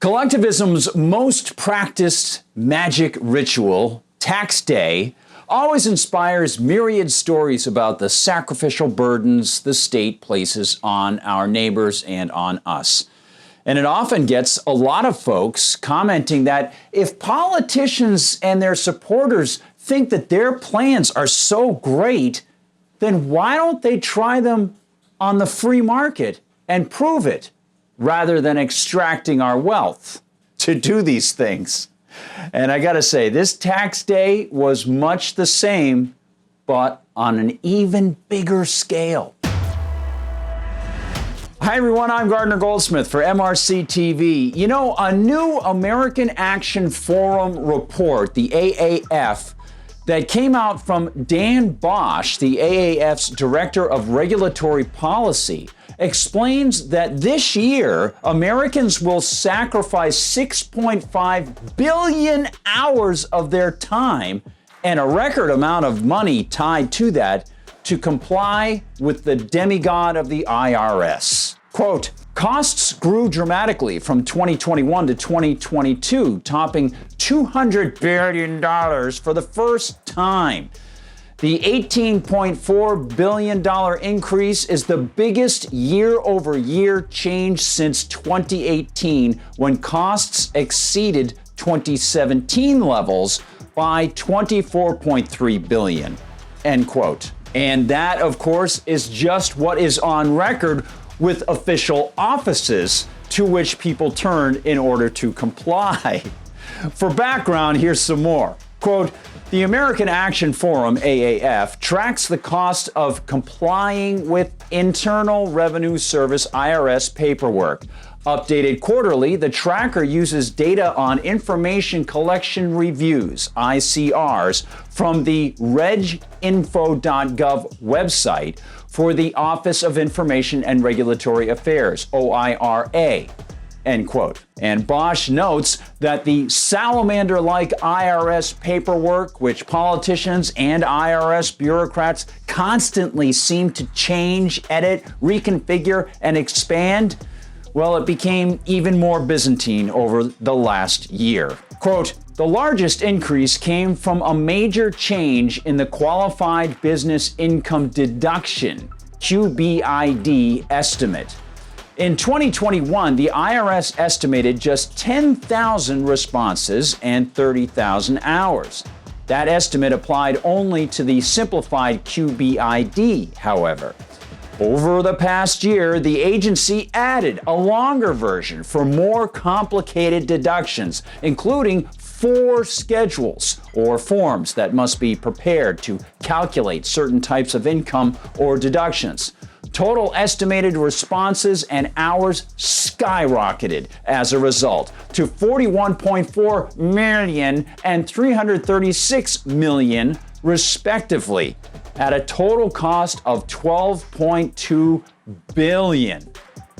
Collectivism's most practiced magic ritual, tax day, always inspires myriad stories about the sacrificial burdens the state places on our neighbors and on us. And it often gets a lot of folks commenting that if politicians and their supporters think that their plans are so great, then why don't they try them on the free market and prove it, rather than extracting our wealth to do these things? And I gotta say, this tax day was much the same, but on an even bigger scale. Hi everyone, I'm Gardner Goldsmith for MRC-TV. You know, a new American Action Forum report, the AAF, that came out from Dan Bosch, the AAF's Director of Regulatory Policy, explains that this year, Americans will sacrifice 6.5 billion hours of their time and a record amount of money tied to that to comply with the demigod of the IRS. Quote, costs grew dramatically from 2021 to 2022, topping $200 billion for the first time. The $18.4 billion increase is the biggest year-over-year change since 2018, when costs exceeded 2017 levels by $24.3 billion, end quote. And that, of course, is just what is on record with official offices to which people turn in order to comply. For background, here's some more. Quote, the American Action Forum, AAF, tracks the cost of complying with Internal Revenue Service IRS paperwork. Updated quarterly, the tracker uses data on information collection reviews, ICRs, from the reginfo.gov website for the Office of Information and Regulatory Affairs, OIRA. End quote. And Bosch notes that the salamander-like IRS paperwork, which politicians and IRS bureaucrats constantly seem to change, edit, reconfigure, and expand, well, it became even more Byzantine over the last year. Quote, the largest increase came from a major change in the Qualified Business Income Deduction, QBID, estimate. In 2021, the IRS estimated just 10,000 responses and 30,000 hours. That estimate applied only to the simplified QBID, however. Over the past year, the agency added a longer version for more complicated deductions, including 4 schedules or forms that must be prepared to calculate certain types of income or deductions. Total estimated responses and hours skyrocketed as a result to 41.4 million and 336 million, respectively, at a total cost of $12.2 billion.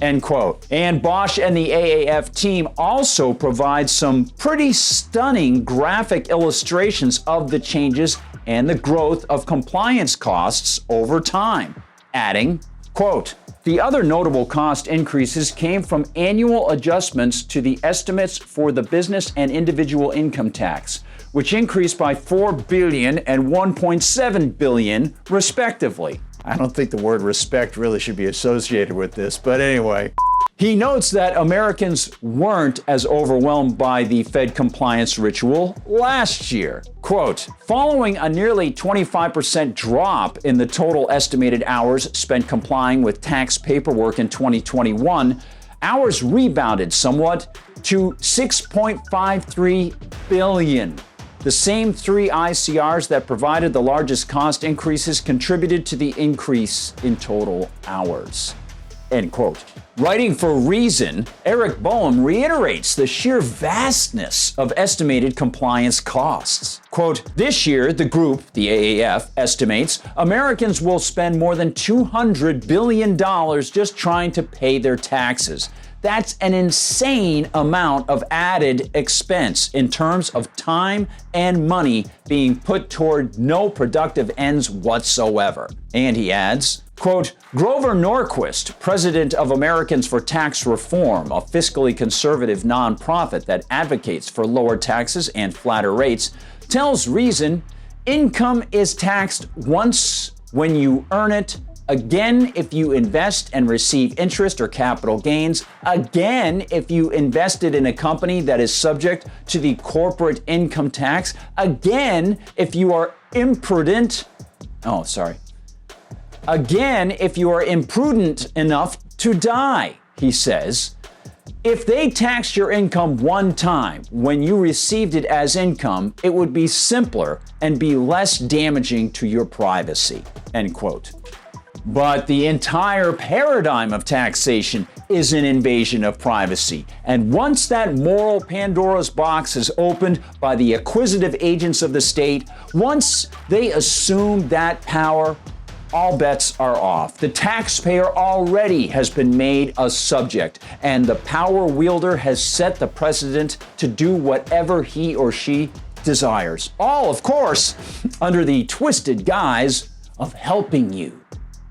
End quote. And Bosch and the AAF team also provide some pretty stunning graphic illustrations of the changes and the growth of compliance costs over time, adding, quote, the other notable cost increases came from annual adjustments to the estimates for the business and individual income tax, which increased by $4 billion and $1.7 billion, respectively. I don't think the word respect really should be associated with this, but anyway. He notes that Americans weren't as overwhelmed by the Fed compliance ritual last year. Quote, following a nearly 25% drop in the total estimated hours spent complying with tax paperwork in 2021, hours rebounded somewhat to 6.53 billion. The same 3 ICRs that provided the largest cost increases contributed to the increase in total hours. End quote. Writing for Reason, Eric Boehm reiterates the sheer vastness of estimated compliance costs. Quote, this year, the group, the AAF, estimates Americans will spend more than $200 billion just trying to pay their taxes. That's an insane amount of added expense in terms of time and money being put toward no productive ends whatsoever. And he adds, Quote, Grover Norquist, president of Americans for Tax Reform, a fiscally conservative nonprofit that advocates for lower taxes and flatter rates, tells Reason income is taxed once when you earn it, again if you invest and receive interest or capital gains, again if you invested in a company that is subject to the corporate income tax, again if you are imprudent enough to die, he says. If they taxed your income one time when you received it as income, it would be simpler and be less damaging to your privacy, end quote. But the entire paradigm of taxation is an invasion of privacy. And once that moral Pandora's box is opened by the acquisitive agents of the state, once they assume that power, all bets are off. The taxpayer already has been made a subject, and the power wielder has set the precedent to do whatever he or she desires. All, of course, under the twisted guise of helping you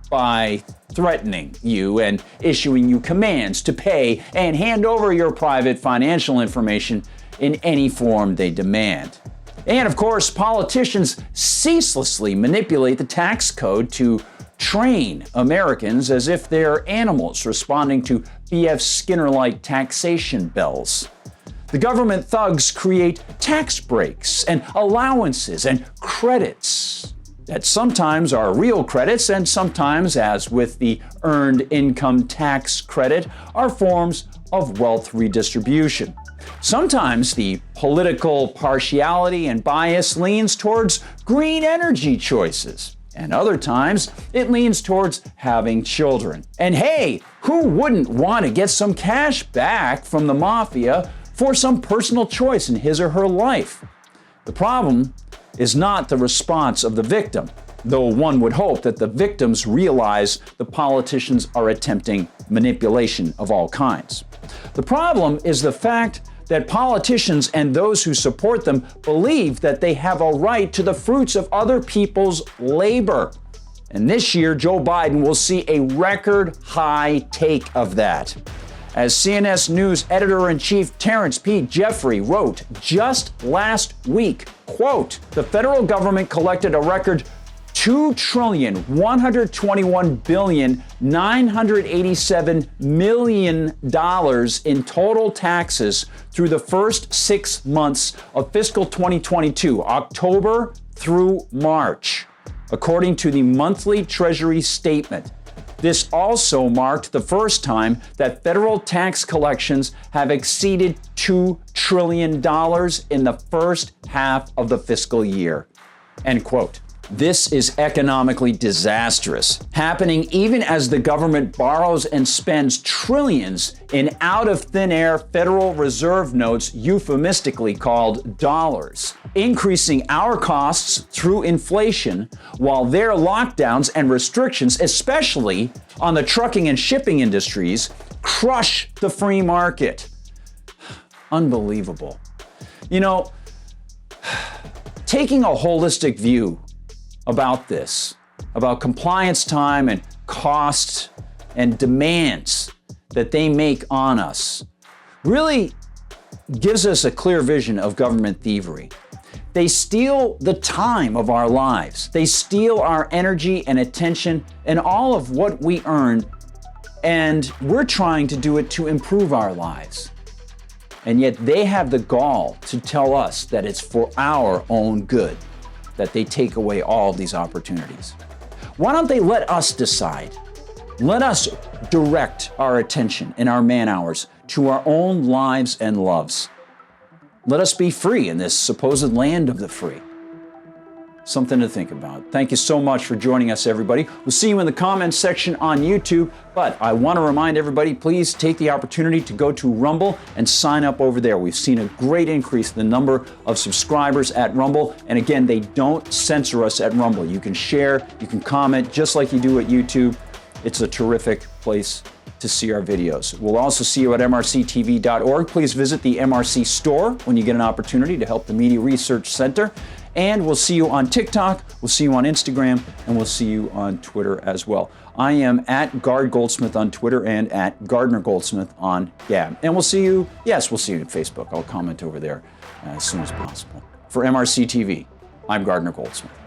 by threatening you and issuing you commands to pay and hand over your private financial information in any form they demand. And of course, politicians ceaselessly manipulate the tax code to train Americans as if they're animals responding to B.F. Skinner-like taxation bells. The government thugs create tax breaks and allowances and credits that sometimes are real credits and sometimes, as with the Earned Income Tax Credit, are forms of wealth redistribution. Sometimes the political partiality and bias leans towards green energy choices, and other times it leans towards having children. And hey, who wouldn't want to get some cash back from the mafia for some personal choice in his or her life? The problem is not the response of the victim, though one would hope that the victims realize the politicians are attempting manipulation of all kinds. The problem is the fact that politicians and those who support them believe that they have a right to the fruits of other people's labor. And this year, Joe Biden will see a record high take of that. As CNS News editor-in-chief Terrence P. Jeffrey wrote just last week, quote, the federal government collected a record $2,121,987,000,000 in total taxes through the first 6 months of fiscal 2022, October through March, according to the monthly Treasury statement. This also marked the first time that federal tax collections have exceeded $2 trillion in the first half of the fiscal year, end quote. This is economically disastrous, happening even as the government borrows and spends trillions in out-of-thin-air Federal Reserve notes, euphemistically called dollars, increasing our costs through inflation while their lockdowns and restrictions, especially on the trucking and shipping industries, crush the free market. Unbelievable. You know, taking a holistic view about this, about compliance time and costs and demands that they make on us, really gives us a clear vision of government thievery. They steal the time of our lives. They steal our energy and attention and all of what we earn, and we're trying to do it to improve our lives. And yet they have the gall to tell us that it's for our own good that they take away all of these opportunities. Why don't they let us decide? Let us direct our attention and our man-hours to our own lives and loves. Let us be free in this supposed land of the free. Something to think about. Thank you so much for joining us, everybody. We'll see you in the comments section on YouTube, but I want to remind everybody, please take the opportunity to go to Rumble and sign up over there. We've seen a great increase in the number of subscribers at Rumble, and again, they don't censor us at Rumble. You can share, you can comment, just like you do at YouTube. It's a terrific place to see our videos. We'll also see you at MRCTV.org. Please visit the MRC Store when you get an opportunity to help the Media Research Center. And we'll see you on TikTok, we'll see you on Instagram, and we'll see you on Twitter as well. I am at Gard Goldsmith on Twitter and at Gardner Goldsmith on Gab. And we'll see you, yes, we'll see you on Facebook. I'll comment over there as soon as possible. For MRC TV, I'm Gardner Goldsmith.